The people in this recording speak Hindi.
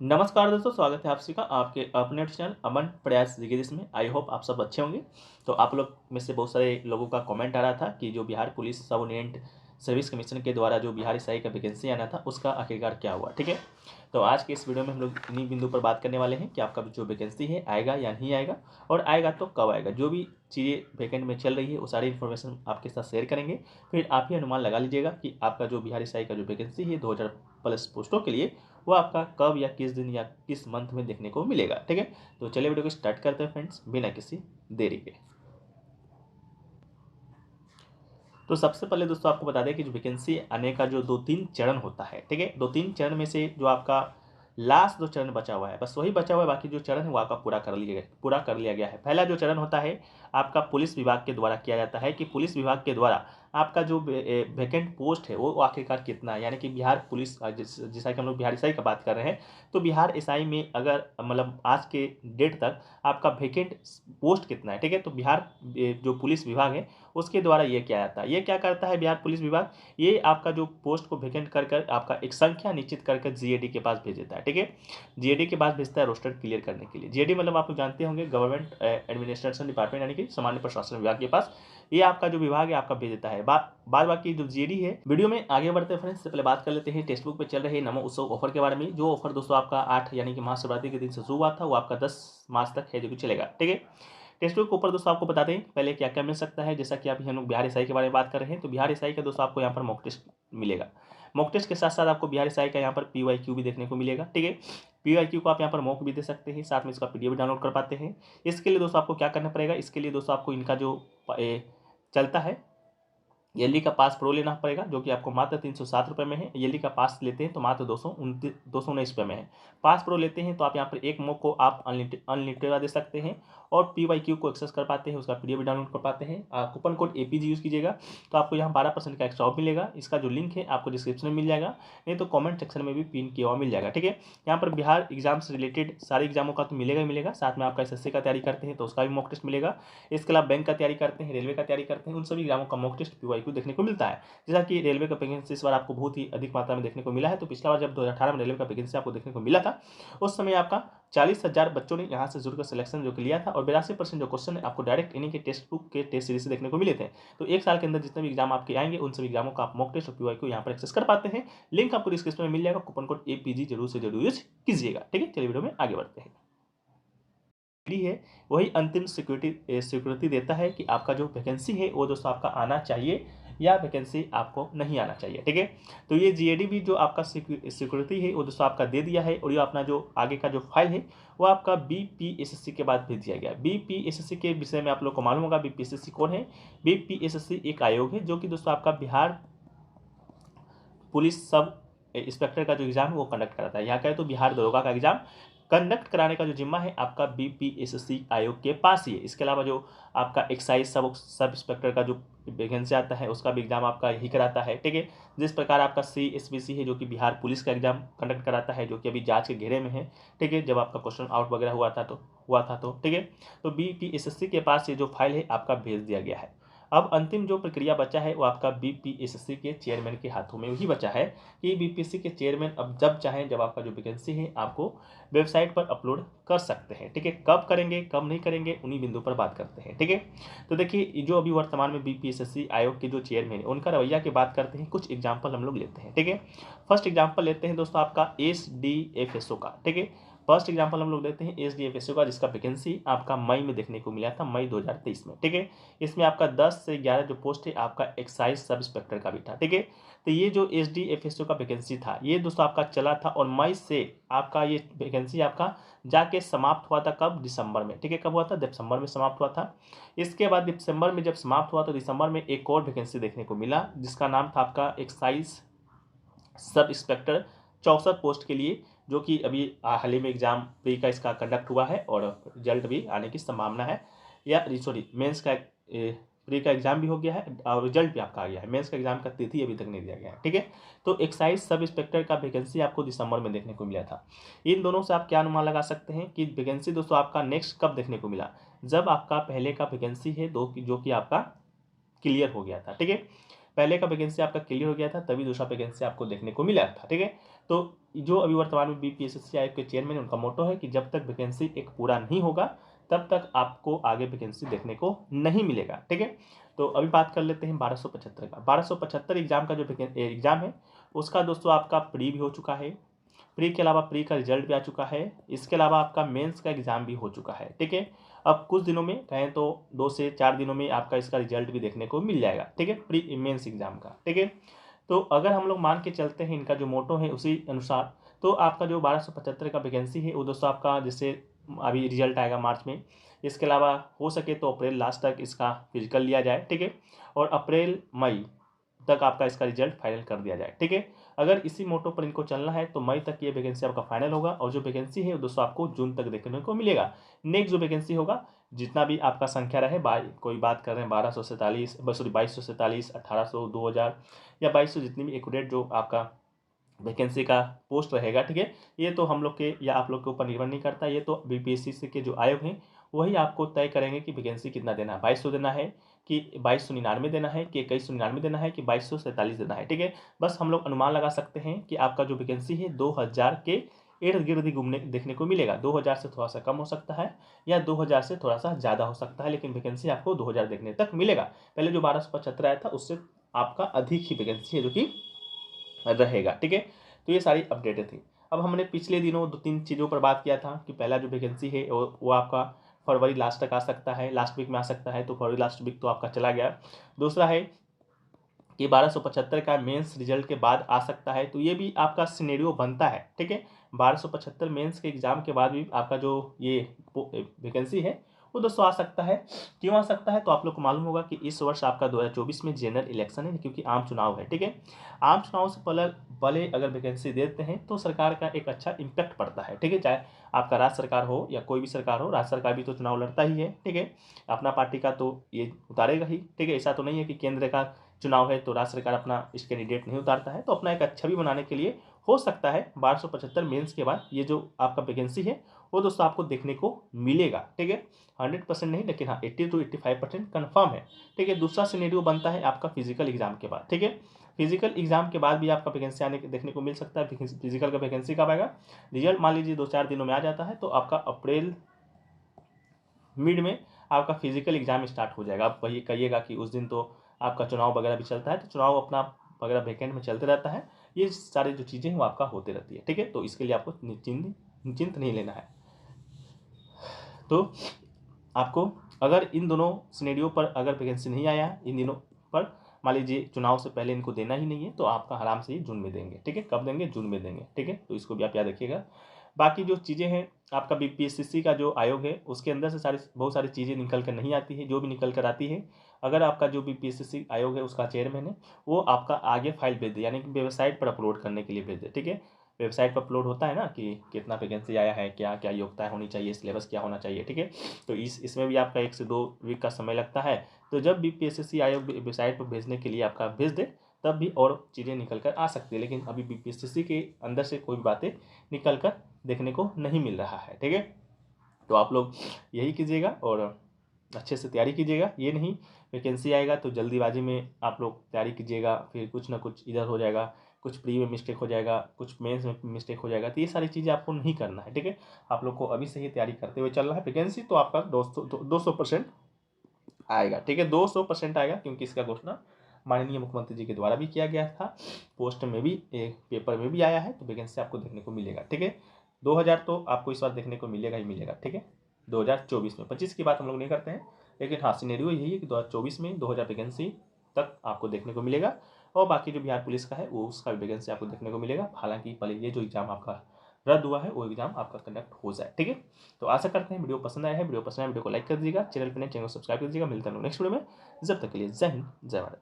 नमस्कार दोस्तों, स्वागत है आप सभी का आपके अपने चैनल अमन प्रयास जिज्ञेस में। आई होप आप सब अच्छे होंगे। तो आप लोग में से बहुत सारे लोगों का कमेंट आ रहा था कि जो बिहार पुलिस सब ओरिएंट सर्विस कमीशन के द्वारा जो बिहार एसआई का वैकेंसी आना था उसका आखिरकार क्या हुआ। ठीक है, तो आज के इस वीडियो में हम लोग इन्हीं बिंदु पर बात करने वाले हैं कि आपका जो वैकेंसी है आएगा या नहीं आएगा, और आएगा तो कब आएगा। जो भी चीज़ें वैकेंट में चल रही है वो सारी इन्फॉर्मेशन आपके साथ शेयर करेंगे। फिर आप ही अनुमान लगा लीजिएगा कि आपका जो बिहार एसआई का जो वैकेंसी है 2000+ पोस्टों के लिए वो आपका कब या किस दिन या किस मंथ में देखने को मिलेगा। ठीक है, तो चलिए वीडियो को स्टार्ट करते हैं फ्रेंड्स, बिना किसी देरी के। तो सबसे पहले दोस्तों आपको बता दें कि जो वैकेंसी आने का जो 2-3 चरण होता है, ठीक है, 2-3 चरण में से जो आपका लास्ट 2 चरण बचा हुआ है, बस वही बचा हुआ है। बाकी जो चरण है वो आपका पूरा कर लिया गया है। पहला जो चरण होता है आपका पुलिस विभाग के द्वारा किया जाता है कि पुलिस विभाग के द्वारा आपका जो वैकेंट पोस्ट है वो आखिरकार कितना है। यानी कि बिहार पुलिस जैसा कि हम लोग बिहार एसआई का बात कर रहे हैं, तो बिहार एसआई में अगर मतलब आज के डेट तक आपका वैकेंट पोस्ट कितना है। ठीक है, तो बिहार जो पुलिस विभाग है उसके द्वारा ये किया जाता है। ये क्या करता है बिहार पुलिस विभाग, ये आपका जो पोस्ट को वैकेंट कर कर आपका एक संख्या निश्चित करके जीएडी के पास भेज देता है। ठीक है, जीएडी के पास भेजता है रोस्टर क्लियर करने के लिए। जीएडी मतलब आप लोग जानते होंगे गवर्नमेंट एडमिनिस्ट्रेशन डिपार्टमेंट, यानी कि सामान्य प्रशासन विभाग के पास ये आपका जो विभाग है आपका भेज देता है। बाद बाकी जो जीएडी है। वीडियो में आगे बढ़ते हैं फ्रेंड्स, से पहले बात कर लेते हैं टेक्स्ट बुक पे चल रहे नमो उत्सव ऑफर के बारे में। जो ऑफर दोस्तों आपका 8 यानी कि महाशिवरात्रि के दिन से शुरू हुआ था वो आपका 10 मार्च तक है जो कि चलेगा। ठीक है, टेस्ट बुक के ऊपर दोस्तों आपको बता दें पहले क्या क्या मिल सकता है। जैसा कि अभी हम लोग बिहार एसआई के बारे में बात कर रहे हैं, तो बिहार एसआई का दोस्तों आपको यहाँ पर मॉक टेस्ट मिलेगा। मॉक टेस्ट के साथ साथ आपको बिहार एसआई का यहाँ पर पीवाईक्यू भी देखने को मिलेगा। ठीक है, पीवाईक्यू को आप यहाँ पर मॉक भी दे सकते हैं, साथ में इसका पीडीएफ डाउनलोड कर पाते हैं। इसके लिए दोस्तों आपको क्या करना पड़ेगा, इसके लिए दोस्तों आपको इनका जो चलता है एलडी का पास प्रो लेना पड़ेगा, जो कि आपको मात्र 307 में है। एलडी का पास लेते हैं तो मात्र 219 में है। पास प्रो लेते हैं तो आप यहाँ पर एक मॉक को आप अनलिमिटेड दे सकते हैं और पीवाईक्यू को एक्सेस कर पाते हैं, उसका पीडीएफ डाउनलोड कर पाते हैं। कूपन कोड एपीजी यूज़ कीजिएगा तो आपको यहाँ 12% का एक्स्ट्रा ऑफ मिलेगा। इसका जो लिंक है आपको डिस्क्रिप्शन में मिल जाएगा, नहीं तो कॉमेंट सेक्शन में भी पिन किया हुआ मिल जाएगा। ठीक है, यहाँ पर बिहार एग्जाम से रिलेटेड सारे एग्जामों का तो मिलेगा ही मिलेगा, साथ में आपका एसएससी का तैयारी करते हैं तो उसका भी मॉक टेस्ट मिलेगा। इसके अलावा बैंक का तैयारी करते हैं, रेलवे का तैयारी करते हैं, उन सभी एग्जामों का मॉक टेस्ट पीवाईक्यू देखने को मिलता है। जैसा कि रेलवे का वैकेंसी इस बार आपको बहुत ही अधिक मात्रा में देखने को मिला है। तो पिछला बार जब 2018 में रेलवे का वैकेंसी आपको देखने को मिला था उस समय आपका 40,000 बच्चों ने यहाँ से जुड़कर सिलेक्शन जो लिया था, और 82% जो क्वेश्चन है आपको डायरेक्ट इन्हीं के टेक्स्ट बुक के टेस्ट सीरीज से देखने को मिले थे। तो एक साल के अंदर जितने भी एग्जाम आपके आएंगे उन सभी एग्जामों का आप मॉक टेस्ट और पीवाईक्यू यहाँ पर एक्सेस कर पाते हैं। लिंक आपको डिस्क्रिप्शन में मिल जाएगा, कूपन कोड एपीजी जरूर से जरूर यूज कीजिएगा। ठीक है, चलिए वीडियो में आगे बढ़ते हैं। है वही अंतिम सिक्योरिटी देता है कि आपका जो वैकेंसी है वो दोस्तों आपका आना चाहिए या वैकेंसी आपको नहीं आना चाहिए। ठीक है, तो ये जीएडी भी जो आपका सिक्योरिटी है वो दोस्तों आपका दे दिया है, और ये अपना जो आगे का जो फाइल है वो आपका बीपीएसएससी के बाद भेज दिया गया। बीपीएसएससी के विषय में आप लोग को मालूम होगा बीपीएसएससी कौन है। बीपीएसएससी एक आयोग है जो कि दोस्तों आपका बिहार पुलिस सब इंस्पेक्टर का जो एग्जाम है वो कंडक्ट कराता है। यहाँ का है तो बिहार दरोगा का एग्जाम कंडक्ट कराने का जो जिम्मा है आपका बीपीएसएससी आयोग के पास ही है। इसके अलावा जो आपका एक्साइज सब इंस्पेक्टर का जो वैकेंसी आता है उसका भी एग्जाम आपका यही कराता है। ठीक है, जिस प्रकार आपका CSBC है जो कि बिहार पुलिस का एग्जाम कंडक्ट कराता है, जो कि अभी जांच के घेरे में है। ठीक है, जब आपका क्वेश्चन आउट वगैरह हुआ था तो ठीक है, तो बीपीएसएससी के पास ये जो फाइल है आपका भेज दिया गया है। अब अंतिम जो प्रक्रिया बचा है वो आपका बीपीएसएससी के चेयरमैन के हाथों में ही बचा है कि बीपीएससी के चेयरमैन अब जब चाहें जब आपका जो वैकेंसी है आपको वेबसाइट पर अपलोड कर सकते हैं। ठीक है, कब करेंगे कब नहीं करेंगे उन्हीं बिंदु पर बात करते हैं। ठीक है, तो देखिए जो अभी वर्तमान में बीपीएसएससी आयोग के जो चेयरमैन है उनका रवैया की बात करते हैं। कुछ एग्जाम्पल हम लोग लेते हैं। ठीक है, फर्स्ट एग्जाम्पल लेते हैं दोस्तों आपका एसडीएफएसओ का। ठीक है, फर्स्ट एग्जाम्पल हम लोग लेते हैं एसडीएफएसओ का, जिसका वैकेंसी आपका मई में देखने को मिला था, मई 2023 में। ठीक है, इसमें आपका 10 से 11 जो पोस्ट है आपका एक्साइज सब इंस्पेक्टर का भी था। ठीक है, तो ये जो एसडीएफएसओ का वैकेंसी था ये दोस्तों आपका चला था, और मई से आपका ये वैकेंसी आपका जाके समाप्त हुआ था कब, दिसंबर में। ठीक है, कब हुआ था, दिसंबर में समाप्त हुआ था। इसके बाद दिसंबर में जब समाप्त हुआ तो दिसंबर में एक और वैकेंसी देखने को मिला जिसका नाम था आपका एक्साइज सब इंस्पेक्टर 64 पोस्ट के लिए, जो कि अभी हाल ही में एग्जाम प्री का इसका कंडक्ट हुआ है और रिजल्ट भी आने की संभावना है। या सॉरी, मेंस का प्री का एग्जाम भी हो गया है और रिजल्ट भी आपका आ गया है। मेंस का एग्जाम का तिथि अभी तक नहीं दिया गया है। ठीक है, तो एक्साइज सब इंस्पेक्टर का वैकेंसी आपको दिसंबर में देखने को मिला था। इन दोनों से आप क्या अनुमान लगा सकते हैं कि वैकेंसी दोस्तों आपका नेक्स्ट कब देखने को मिला, जब आपका पहले का वैकेंसी है जो कि आपका क्लियर हो गया था। ठीक है, पहले का वैकेंसी आपका क्लियर हो गया था तभी दूसरा वैकेंसी आपको देखने को मिला था। ठीक है, तो जो अभी वर्तमान में बीपीएससी आयोग के चेयरमैन है, उनका मोटो है कि जब तक वैकेंसी एक पूरा नहीं होगा तब तक आपको आगे वैकेंसी देखने को नहीं मिलेगा। ठीक है, तो अभी बात कर लेते हैं 1275 का। 1275 एग्जाम का जो एग्जाम है उसका दोस्तों आपका प्री भी हो चुका है, प्री के अलावा प्री का रिजल्ट भी आ चुका है, इसके अलावा आपका मेंस का एग्जाम भी हो चुका है। ठीक है, अब कुछ दिनों में कहें तो 2 से 4 दिनों में आपका इसका रिजल्ट भी देखने को मिल जाएगा। ठीक है, प्री मेंस एग्जाम का। ठीक है, तो अगर हम लोग मान के चलते हैं इनका जो मोटो है उसी अनुसार, तो आपका जो 1275 का वैकेंसी है वो दोस्तों आपका जैसे अभी रिजल्ट आएगा मार्च में, इसके अलावा हो सके तो अप्रैल लास्ट तक इसका फिजिकल लिया जाए। ठीक है, और अप्रैल मई तक आपका इसका रिजल्ट फाइनल कर दिया जाए। ठीक है, अगर इसी मोटो पर इनको चलना है तो मई तक ये वैकेंसी आपका फाइनल होगा और जो वैकेंसी है वो दोस्तों आपको जून तक देखने को मिलेगा। नेक्स्ट जो वैकेंसी होगा जितना भी आपका संख्या रहे, कोई बात कर रहे हैं 1247, सॉरी 2247, 1800, 2000 या 2200, जितनी भी एक्यूरेट जो आपका वैकेंसी का पोस्ट रहेगा। ठीक है, ये तो हम लोग के या आप लोग के ऊपर निर्भर नहीं करता, ये तो बीपीएससी के जो आयोग हैं वही आपको तय करेंगे कि वैकेंसी कितना देना है, 2200 देना है कि 2299 देना है कि 2199 देना है कि 2247 देना है। ठीक है, बस हम लोग अनुमान लगा सकते हैं कि आपका जो वैकेंसी है 2000 के इर्द गिर्द ही घूमने देखने को मिलेगा। 2000 से थोड़ा सा कम हो सकता है या 2000 से थोड़ा सा ज़्यादा हो सकता है, लेकिन वैकेंसी आपको 2000 देखने तक मिलेगा। पहले जो 1275 आया था उससे आपका अधिक ही वैकेंसी है जो कि रहेगा। ठीक है, तो ये सारी अपडेटें थी। अब हमने पिछले दिनों 2-3 चीज़ों पर बात किया था कि पहला जो वैकेंसी है वो आपका फरवरी लास्ट तक आ सकता है, लास्ट वीक में आ सकता है, तो फरवरी लास्ट वीक तो आपका चला गया। दूसरा है कि 1275 का मेंस रिजल्ट के बाद आ सकता है, तो ये भी आपका सिनेरियो बनता है। ठीक है, 1275 मेंस के एग्जाम के बाद भी आपका जो ये वैकेंसी है वो दोस्तों आ सकता है। क्यों आ सकता है, तो आप लोग को मालूम होगा कि इस वर्ष आपका 2024 में जनरल इलेक्शन है, क्योंकि आम चुनाव है। ठीक है, आम चुनाव से पहले अगर वैकेंसी देते हैं तो सरकार का एक अच्छा इम्पैक्ट पड़ता है। ठीक है, चाहे आपका राज्य सरकार हो या कोई भी सरकार हो, राज्य सरकार भी तो चुनाव लड़ता ही है। ठीक है, अपना पार्टी का तो ये उतारेगा ही। ठीक है, ऐसा तो नहीं है कि केंद्र का चुनाव है तो राज्य सरकार अपना इस कैंडिडेट नहीं उतारता है, तो अपना एक छवि बनाने के लिए हो सकता है 1275 मेंस के बाद ये जो आपका वैकेंसी है वो दोस्तों आपको देखने को मिलेगा। ठीक है, 100% नहीं, लेकिन हाँ 80 to 85% कन्फर्म है। ठीक है, दूसरा सिनेरियो बनता है आपका फिजिकल एग्जाम के बाद। ठीक है, फिजिकल एग्जाम के बाद भी आपका वैकेंसी आने देखने को मिल सकता है। फिजिकल का वैकेंसी कब आएगा, रिजल्ट मान लीजिए 2-4 दिनों में आ जाता है तो आपका अप्रैल मिड में आपका फिजिकल एग्जाम स्टार्ट हो जाएगा। आप वही कहिएगा कि उस दिन तो आपका चुनाव वगैरह भी चलता है, तो चुनाव अपना वगैरह वैकेंट में चलते रहता है, ये सारी जो चीज़ें हैं वो आपका होते रहती है। ठीक है, तो इसके लिए आपको निश्चिंत नहीं लेना है। तो आपको अगर इन दोनों सिनेरियो पर अगर वैकेंसी नहीं आया इन दिनों पर, मान लीजिए चुनाव से पहले इनको देना ही नहीं है, तो आपका आराम से ही जून में देंगे। ठीक है, कब देंगे, जून में देंगे। ठीक है, तो इसको भी आप याद रखिएगा। बाकी जो चीज़ें हैं आपका बीपीएससी का जो आयोग है उसके अंदर से बहुत सारी चीज़ें निकल कर नहीं आती है, जो भी निकल कर आती है अगर आपका जो बीपीएससी आयोग है उसका चेयरमैन है वो आपका आगे फाइल भेज दे, यानी कि वेबसाइट पर अपलोड करने के लिए भेज दे। ठीक है, वेबसाइट पर अपलोड होता है ना कि कितना वैकेंसी आया है, क्या क्या योग्यता होनी चाहिए, सिलेबस क्या होना चाहिए। ठीक है, तो इसमें भी आपका 1 से 2 वीक का समय लगता है। तो जब बीपीएससी आयोग वेबसाइट पर भेजने के लिए आपका भेज दे तब भी और चीज़ें निकल कर आ सकती है, लेकिन अभी बीपीएससी के अंदर से कोई बातें निकल कर देखने को नहीं मिल रहा है। ठीक है, तो आप लोग यही कीजिएगा और अच्छे से तैयारी कीजिएगा। ये नहीं वैकेंसी आएगा तो जल्दीबाजी में आप लोग तैयारी कीजिएगा, फिर कुछ ना कुछ इधर हो जाएगा, कुछ प्री में मिस्टेक हो जाएगा, कुछ मेंस में मिस्टेक हो जाएगा, तो ये सारी चीज़ें आपको नहीं करना है। ठीक है, आप लोग को अभी से ही तैयारी करते हुए चलना है। वैकेंसी तो आपका 200% आएगा। ठीक है, 200% आएगा, क्योंकि इसका घोषणा माननीय मुख्यमंत्री जी के द्वारा भी किया गया था, पोस्ट में भी पेपर में भी आया है, तो वैकेंसी आपको देखने को मिलेगा। ठीक है, 2000 तो आपको इस बार देखने को मिलेगा ही मिलेगा। ठीक है, 2024 में, 25 की बात हम लोग नहीं करते हैं, लेकिन हाँ सिनेरियो यही है कि 2024 में 2000 वैकेंसी तक आपको देखने को मिलेगा। और बाकी जो बिहार पुलिस का है वो उसका वैकेंसी आपको देखने को मिलेगा, हालांकि पहले ये जो एग्जाम आपका रद्द हुआ है वो एग्जाम आपका कंडक्ट हो जाए। ठीक है, तो आशा करते हैं वीडियो पसंद आया है। वीडियो पसंद आया वीडियो को लाइक कर दीजिएगा, चैनल पर नए चैनल को सब्सक्राइब कर दीजिएगा। मिलता है नेक्स्ट वीडियो में, जब तक के लिए जय हिंद जय भारत।